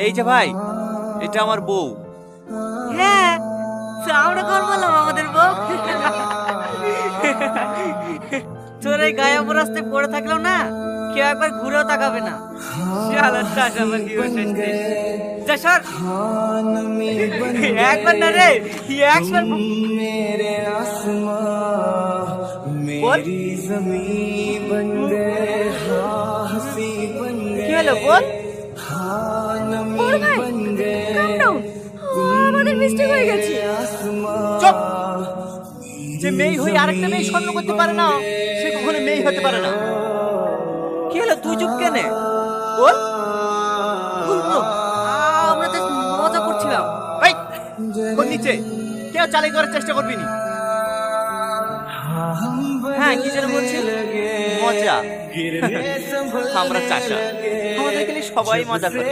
এই যে ভাই, এটা আমার বউ। হ্যাঁ, আমরা কল বললাম আমাদের বউ। তোর এই গায়ে রাস্তায় পড়ে থাকলেও না কেউ একবার ঘুরেও তাকাবে না। শালা চাষাবাদি হয়েছে। যা সর। একবার না রে, একবার। मेरे आसमां बोल। मेरी ज़मीं बन गए हाँ हंसी बन কি হলো বল? हाँ नमी বড় ভাই, बन गए calm down। আমাদের মিস্টেক হয়ে গেছে। চুপ! যে মেয়ে হয়ে আরেকটা মেয়ে সহ্য করতে পারে না, সে কখনো মেয়ে হতে পারে না। কি হলো, তুই চুপ কেনে? বল। বলবো, আমরা তো মজা করছিলাম। এই, কোন নিচে কেউ চালাই করার চেষ্টা করবি নি। হ্যাঁ, কি যেন বলছিস? মজা। আমরা চাষা, আমাদের খালি সবাই মজা করে।